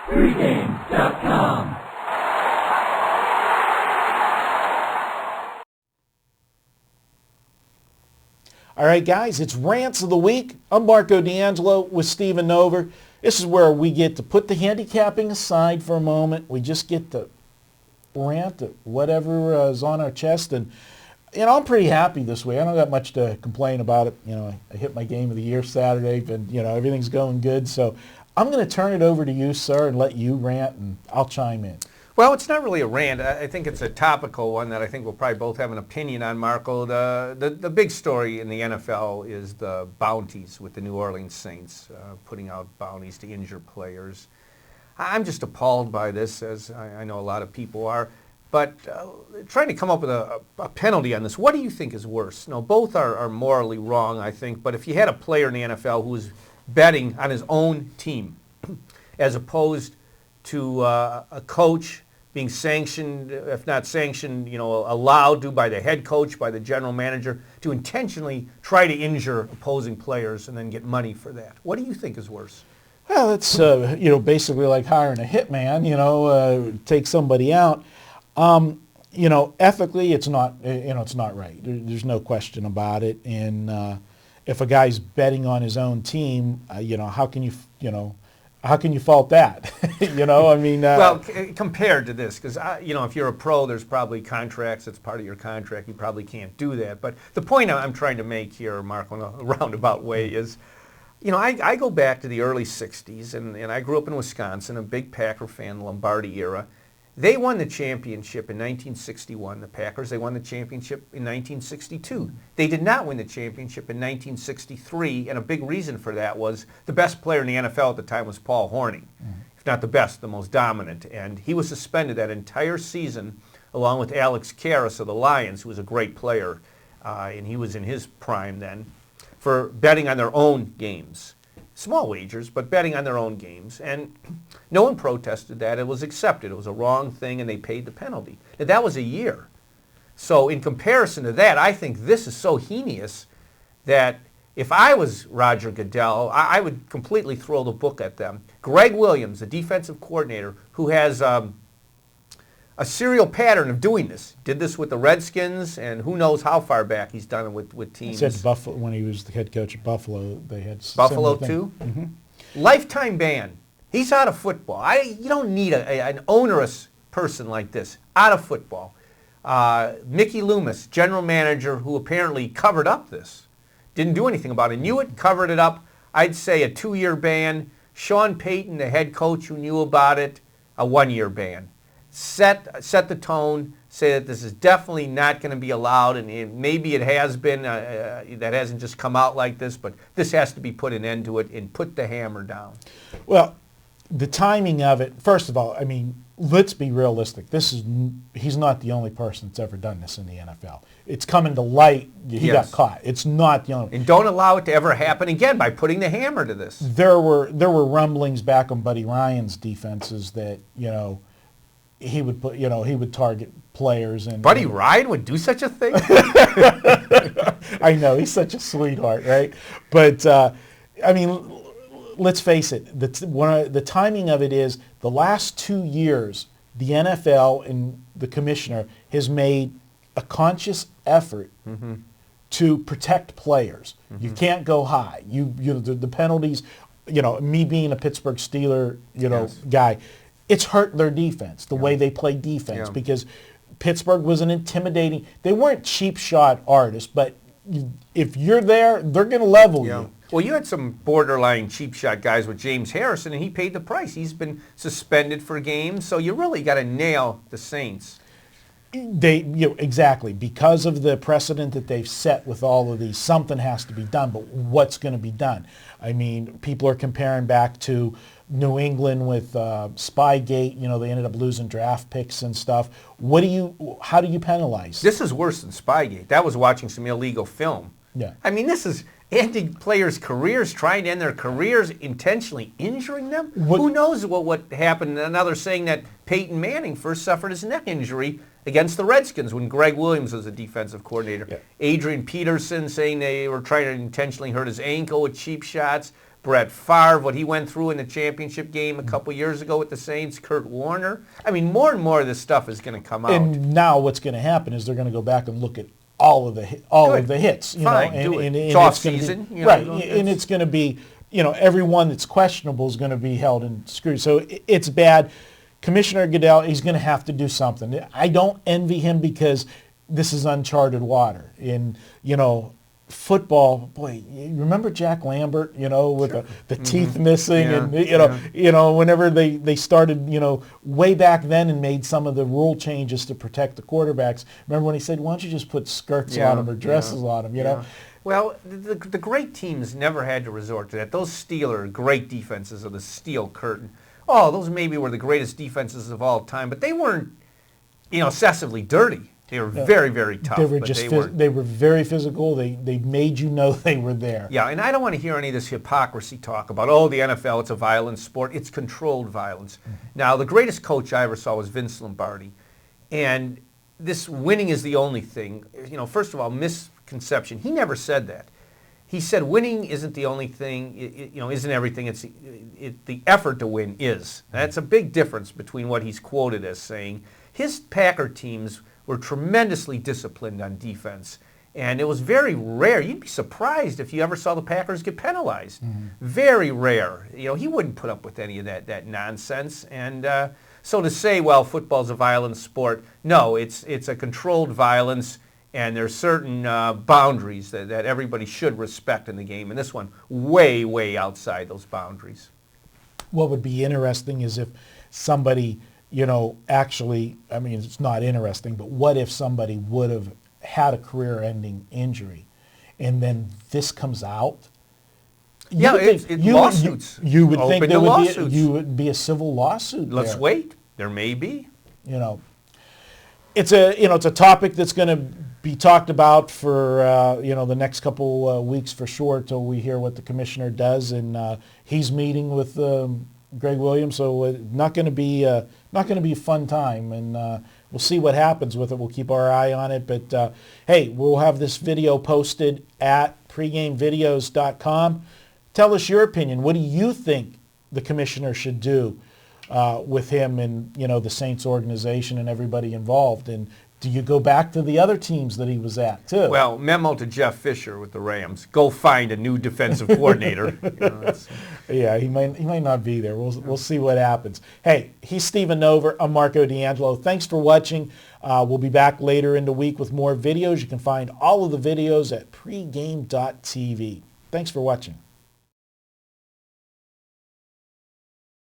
Pregame.com. All right, guys, it's Rants of the Week. I'm Marco D'Angelo with Steven Nover. This is where we get to put the handicapping aside for a moment. We just get to rant at whatever is on our chest. And, I'm pretty happy this week. I don't got much to complain about it. I hit my game of the year Saturday, and, everything's going good. So I'm going to turn it over to you, sir, and let you rant, and I'll chime in. Well, it's not really a rant. I think it's a topical one that I think we'll probably both have an opinion on, Marco. The big story in the NFL is the bounties with the New Orleans Saints, putting out bounties to injure players. I'm just appalled by this, as I know a lot of people are. But trying to come up with a penalty on this, what do you think is worse? No, both are morally wrong, I think. But if you had a player in the NFL who was betting on his own team, as opposed to a coach being sanctioned, if not sanctioned, allowed to by the head coach, by the general manager, to intentionally try to injure opposing players and then get money for that. What do you think is worse? Well, it's, basically like hiring a hitman, take somebody out. Ethically, it's not, it's not right. There's no question about it. And if a guy's betting on his own team, how can you fault that? Well, compared to this, because, if you're a pro, there's probably contracts. It's part of your contract. You probably can't do that. But the point I'm trying to make here, Mark, in a roundabout way is, I go back to the early 60s, and I grew up in Wisconsin, a big Packer fan, Lombardi era. They won the championship in 1961, the Packers. They won the championship in 1962. They did not win the championship in 1963, and a big reason for that was the best player in the NFL at the time was Paul Hornung. If not the best, the most dominant. And he was suspended that entire season, along with Alex Karras of the Lions, who was a great player, and he was in his prime then, for betting on their own games. Small wagers, but betting on their own games. And no one protested that. It was accepted. It was a wrong thing, and they paid the penalty. Now, that was a year. So in comparison to that, I think this is so heinous that if I was Roger Goodell, I would completely throw the book at them. Greg Williams, the defensive coordinator, who has a serial pattern of doing this. Did this with the Redskins, and who knows how far back he's done it with teams. He said Buffalo, when he was the head coach at Buffalo, they had Buffalo too? Mm-hmm. Lifetime ban. He's out of football. You don't need an onerous person like this out of football. Mickey Loomis, general manager, who apparently covered up this. Didn't do anything about it. Knew it, covered it up. I'd say a 2-year ban. Sean Payton, the head coach who knew about it, a 1-year ban. Set the tone, say that this is definitely not going to be allowed, and maybe it has been, that hasn't just come out like this, but this has to be put an end to it and put the hammer down. Well, the timing of it, first of all, let's be realistic. He's not the only person that's ever done this in the NFL. It's coming to light. He got caught. It's not the only. And don't allow it to ever happen again by putting the hammer to this. There were rumblings back on Buddy Ryan's defenses that, he would target players, and Buddy Ryan would do such a thing? I know, he's such a sweetheart, right? But let's face it, the timing of it is the last 2 years, the NFL and the commissioner has made a conscious effort to protect players. You can't go high. The penalties, me being a Pittsburgh Steeler, guy, it's hurt their defense, the way they play defense, because Pittsburgh was an intimidating, they weren't cheap shot artists, but if you're there, they're going to level you. Well, you had some borderline cheap shot guys with James Harrison, and he paid the price. He's been suspended for games, so you really got to nail the Saints. Exactly. Because of the precedent that they've set with all of these, something has to be done, but what's going to be done? People are comparing back to New England with Spygate. They ended up losing draft picks and stuff. How do you penalize? This is worse than Spygate. That was watching some illegal film. Yeah. This is ending players' careers, trying to end their careers, intentionally injuring them. Who knows what happened? And now they're saying that Peyton Manning first suffered his neck injury against the Redskins when Greg Williams was the defensive coordinator. Yeah. Adrian Peterson saying they were trying to intentionally hurt his ankle with cheap shots. Brett Favre, what he went through in the championship game a couple years ago with the Saints, Kurt Warner. I mean, more and more of this stuff is going to come out. And now what's going to happen is they're going to go back and look at all of the hits. Fine, know, do it. And it's off season. Right, and it's going to be, everyone that's questionable is going to be held and screwed. So it's bad. Commissioner Goodell, he's going to have to do something. I don't envy him because this is uncharted water. And, football, boy, you remember Jack Lambert, with the teeth missing, and whenever they started, way back then and made some of the rule changes to protect the quarterbacks. Remember when he said, "Why don't you just put skirts on them or dresses on them?" know. Well, the great teams never had to resort to that. Those Steelers, great defenses of the Steel Curtain. Oh, those maybe were the greatest defenses of all time, but they weren't, excessively dirty. They were very, very tough. They were they were very physical. They made you know they were there. Yeah, and I don't want to hear any of this hypocrisy talk about, the NFL, it's a violent sport. It's controlled violence. Mm-hmm. Now, the greatest coach I ever saw was Vince Lombardi. And this winning is the only thing. First of all, misconception. He never said that. He said winning isn't the only thing, isn't everything. It's the effort to win is. That's a big difference between what he's quoted as saying. His Packer teams were tremendously disciplined on defense. And it was very rare. You'd be surprised if you ever saw the Packers get penalized. Mm-hmm. Very rare. He wouldn't put up with any of that nonsense. And so to say, well, football's a violent sport, no, it's a controlled violence, and there's certain boundaries that everybody should respect in the game. And this one, way, way outside those boundaries. What would be interesting is if somebody, actually, I mean, it's not interesting, but what if somebody would have had a career-ending injury, and then this comes out? It's lawsuits. You would think there would be a civil lawsuit. Let's wait. There may be. It's a topic that's going to be talked about for the next couple weeks for sure till we hear what the commissioner does, and he's meeting with Greg Williams, so not going to be a fun time, and we'll see what happens with it. We'll keep our eye on it, but hey, we'll have this video posted at pregamevideos.com. Tell us your opinion. What do you think the commissioner should do with him and the Saints organization and everybody involved? And do you go back to the other teams that he was at too? Well, memo to Jeff Fisher with the Rams: go find a new defensive coordinator. Yeah, he might not be there. We'll see what happens. Hey, he's Stephen Nover. I'm Marco D'Angelo. Thanks for watching. We'll be back later in the week with more videos. You can find all of the videos at pregame.tv. Thanks for watching.